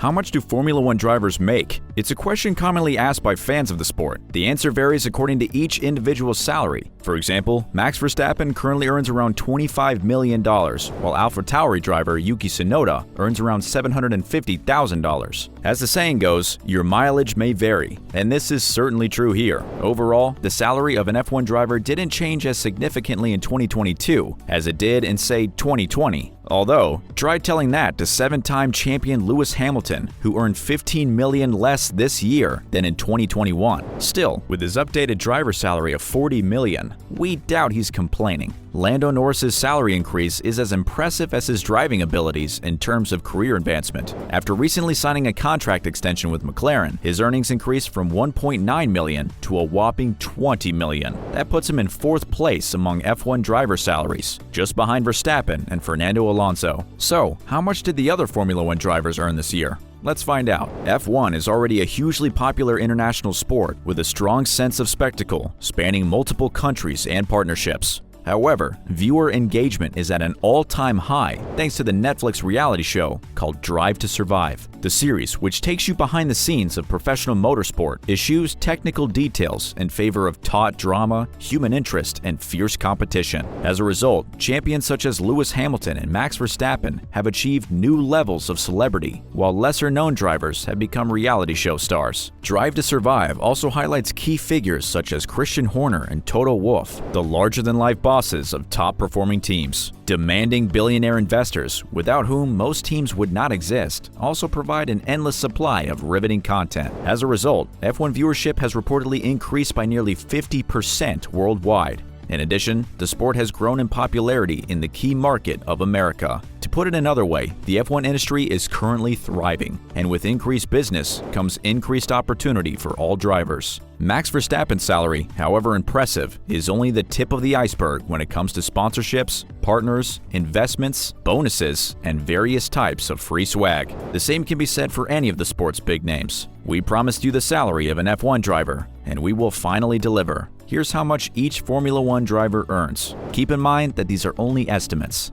How much do Formula One drivers make? It's a question commonly asked by fans of the sport. The answer varies according to each individual's salary. For example, Max Verstappen currently earns around $25 million, while AlphaTauri driver Yuki Tsunoda earns around $750,000. As the saying goes, your mileage may vary, and this is certainly true here. Overall, the salary of an F1 driver didn't change as significantly in 2022 as it did in, say, 2020. Although, try telling that to seven-time champion Lewis Hamilton, who earned $15 million less this year than in 2021. Still, with his updated driver salary of $40 million, we doubt he's complaining. Lando Norris' salary increase is as impressive as his driving abilities in terms of career advancement. After recently signing a contract extension with McLaren, his earnings increased from $1.9 million to a whopping $20 million. That puts him in fourth place among F1 driver salaries, just behind Verstappen and Fernando Alonso. So, how much did the other Formula One drivers earn this year? Let's find out. F1 is already a hugely popular international sport with a strong sense of spectacle, spanning multiple countries and partnerships. However, viewer engagement is at an all-time high thanks to the Netflix reality show called Drive to Survive. The series, which takes you behind the scenes of professional motorsport, eschews technical details in favor of taut drama, human interest, and fierce competition. As a result, champions such as Lewis Hamilton and Max Verstappen have achieved new levels of celebrity, while lesser-known drivers have become reality show stars. Drive to Survive also highlights key figures such as Christian Horner and Toto Wolff, the larger-than-life bosses of top-performing teams. Demanding billionaire investors, without whom most teams would not exist, also provide an endless supply of riveting content. As a result, F1 viewership has reportedly increased by nearly 50% worldwide. In addition, the sport has grown in popularity in the key market of America. To put it another way, the F1 industry is currently thriving, and with increased business comes increased opportunity for all drivers. Max Verstappen's salary, however impressive, is only the tip of the iceberg when it comes to sponsorships, partners, investments, bonuses, and various types of free swag. The same can be said for any of the sport's big names. We promised you the salary of an F1 driver, and we will finally deliver. Here's how much each Formula One driver earns. Keep in mind that these are only estimates.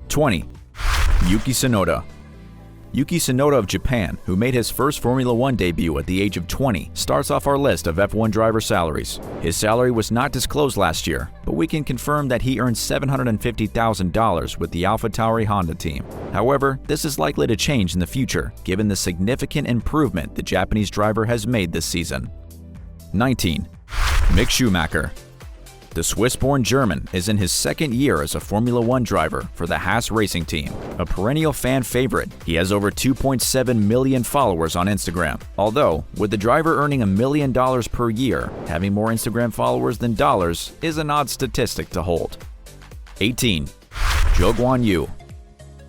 20. Yuki Tsunoda. Yuki Tsunoda of Japan, who made his first Formula One debut at the age of 20, starts off our list of F1 driver salaries. His salary was not disclosed last year, but we can confirm that he earned $750,000 with the AlphaTauri Honda team. However, this is likely to change in the future, given the significant improvement the Japanese driver has made this season. 19. Mick Schumacher. The Swiss-born German is in his second year as a Formula One driver for the Haas racing team. A perennial fan favorite, he has over 2.7 million followers on Instagram. Although, with the driver earning $1 million per year, having more Instagram followers than dollars is an odd statistic to hold. 18. Zhou Guanyu.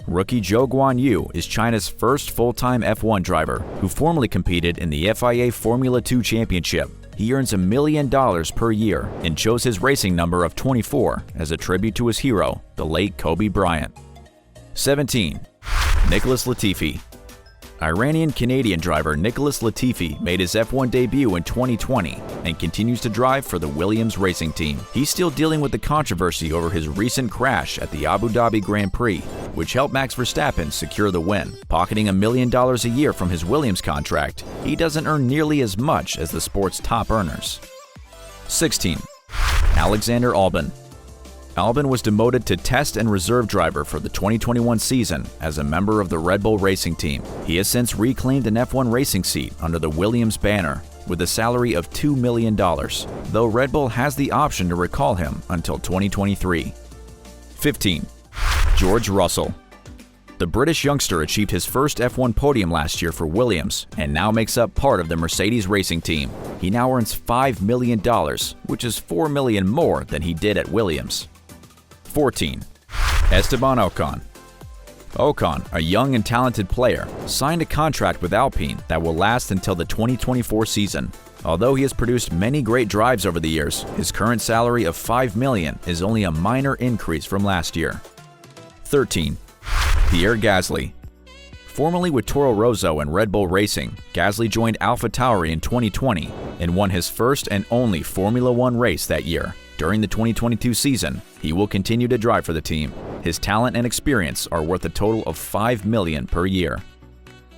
Rookie Zhou Guanyu is China's first full-time F1 driver, who formerly competed in the FIA Formula 2 Championship. He earns $1 million per year and chose his racing number of 24 as a tribute to his hero, the late Kobe Bryant. 17. Nicholas Latifi. Iranian-Canadian driver Nicholas Latifi made his F1 debut in 2020 and continues to drive for the Williams racing team. He's still dealing with the controversy over his recent crash at the Abu Dhabi Grand Prix, which helped Max Verstappen secure the win. Pocketing $1 million a year from his Williams contract, he doesn't earn nearly as much as the sport's top earners. 16. Alexander Alban. Alban was demoted to test and reserve driver for the 2021 season as a member of the Red Bull racing team. He has since reclaimed an F1 racing seat under the Williams banner with a salary of $2 million, though Red Bull has the option to recall him until 2023. 15. George Russell. The British youngster achieved his first F1 podium last year for Williams and now makes up part of the Mercedes racing team. He now earns $5 million, which is $4 million more than he did at Williams. 14. Esteban Ocon. Ocon, a young and talented player, signed a contract with Alpine that will last until the 2024 season. Although he has produced many great drives over the years, his current salary of $5 million is only a minor increase from last year. 13. Pierre Gasly. Formerly with Toro Rosso and Red Bull Racing, Gasly joined AlphaTauri in 2020 and won his first and only Formula One race that year. During the 2022 season, he will continue to drive for the team. His talent and experience are worth a total of $5 million per year.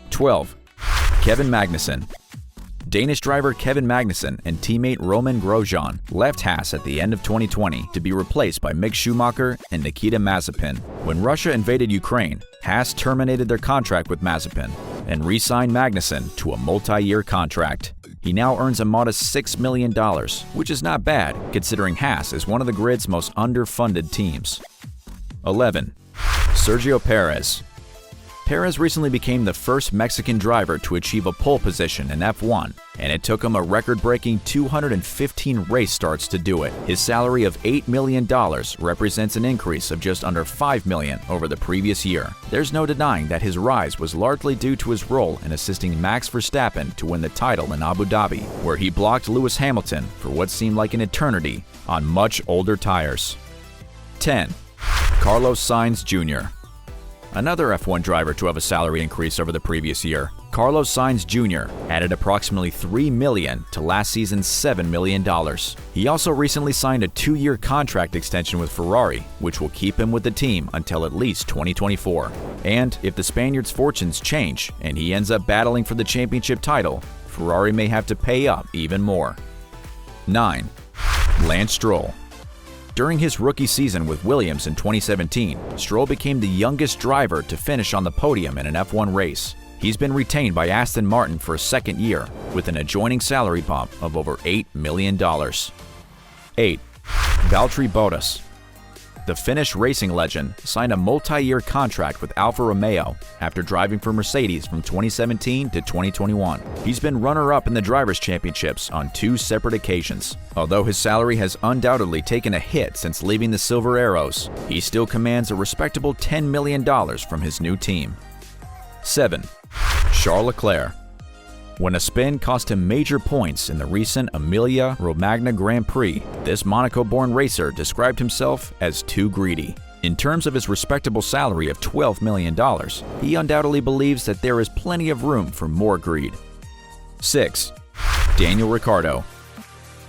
12. Kevin Magnussen. Danish driver Kevin Magnussen and teammate Roman Grosjean left Haas at the end of 2020 to be replaced by Mick Schumacher and Nikita Mazepin. When Russia invaded Ukraine, Haas terminated their contract with Mazepin and re-signed Magnussen to a multi-year contract. He now earns a modest $6 million, which is not bad considering Haas is one of the grid's most underfunded teams. 11. Sergio Perez. Perez recently became the first Mexican driver to achieve a pole position in F1, and it took him a record-breaking 215 race starts to do it. His salary of $8 million represents an increase of just under $5 million over the previous year. There's no denying that his rise was largely due to his role in assisting Max Verstappen to win the title in Abu Dhabi, where he blocked Lewis Hamilton for what seemed like an eternity on much older tires. 10. Carlos Sainz Jr. Another F1 driver to have a salary increase over the previous year, Carlos Sainz Jr. added approximately $3 million to last season's $7 million. He also recently signed a 2-year contract extension with Ferrari, which will keep him with the team until at least 2024. And if the Spaniard's fortunes change and he ends up battling for the championship title, Ferrari may have to pay up even more. 9. Lance Stroll. During his rookie season with Williams in 2017, Stroll became the youngest driver to finish on the podium in an F1 race. He's been retained by Aston Martin for a second year, with an adjoining salary bump of over $8 million. 8. Valtteri Bottas. The Finnish racing legend signed a multi-year contract with Alfa Romeo after driving for Mercedes from 2017 to 2021. He's been runner-up in the Drivers' Championships on 2 separate occasions. Although his salary has undoubtedly taken a hit since leaving the Silver Arrows, he still commands a respectable $10 million from his new team. 7. Char Leclair. When a spin cost him major points in the recent Emilia-Romagna Grand Prix, this Monaco-born racer described himself as too greedy. In terms of his respectable salary of $12 million, he undoubtedly believes that there is plenty of room for more greed. 6. Daniel Ricardo.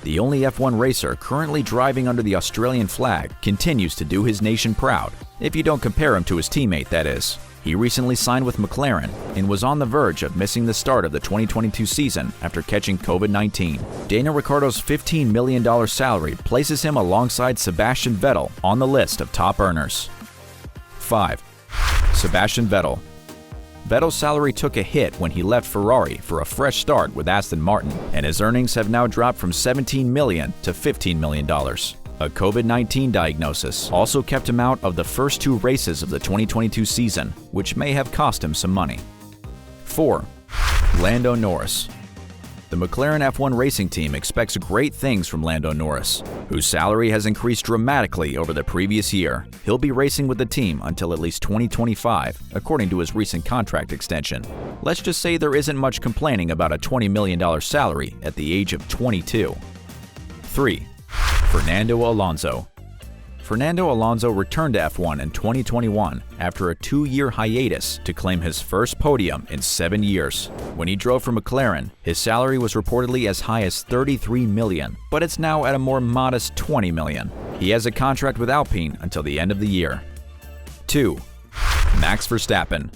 The only F1 racer currently driving under the Australian flag continues to do his nation proud, if you don't compare him to his teammate, that is. He recently signed with McLaren and was on the verge of missing the start of the 2022 season after catching COVID-19. Daniel Ricciardo's $15 million salary places him alongside Sebastian Vettel on the list of top earners. 5. Sebastian Vettel. Vettel's salary took a hit when he left Ferrari for a fresh start with Aston Martin, and his earnings have now dropped from $17 million to $15 million. A COVID-19 diagnosis also kept him out of the first 2 races of the 2022 season, which may have cost him some money. 4. Lando Norris. The McLaren F1 racing team expects great things from Lando Norris, whose salary has increased dramatically over the previous year. He'll be racing with the team until at least 2025, according to his recent contract extension. Let's just say there isn't much complaining about a $20 million salary at the age of 22. 3. Fernando Alonso. Fernando Alonso returned to F1 in 2021 after a 2-year hiatus to claim his first podium in 7 years. When he drove for McLaren, his salary was reportedly as high as $33 million, but it's now at a more modest $20 million. He has a contract with Alpine until the end of the year. 2. Max Verstappen.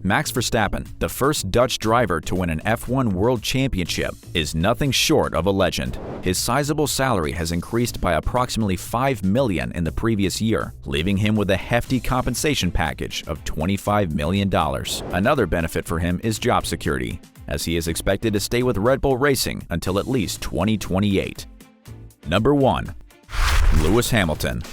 Max Verstappen, the first Dutch driver to win an F1 World Championship, is nothing short of a legend. His sizable salary has increased by approximately $5 million in the previous year, leaving him with a hefty compensation package of $25 million. Another benefit for him is job security, as he is expected to stay with Red Bull Racing until at least 2028. Number 1. Lewis Hamilton.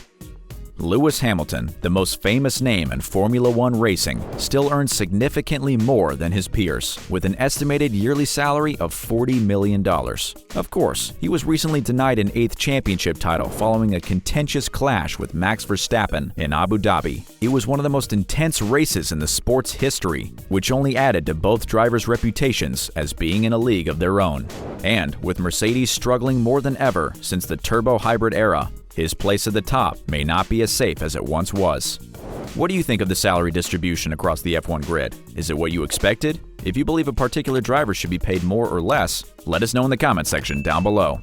Lewis Hamilton, the most famous name in Formula One racing, still earns significantly more than his peers, with an estimated yearly salary of $40 million. Of course, he was recently denied an 8th championship title following a contentious clash with Max Verstappen in Abu Dhabi. It was one of the most intense races in the sport's history, which only added to both drivers' reputations as being in a league of their own. And with Mercedes struggling more than ever since the turbo hybrid era, his place at the top may not be as safe as it once was. What do you think of the salary distribution across the F1 grid? Is it what you expected? If you believe a particular driver should be paid more or less, let us know in the comment section down below.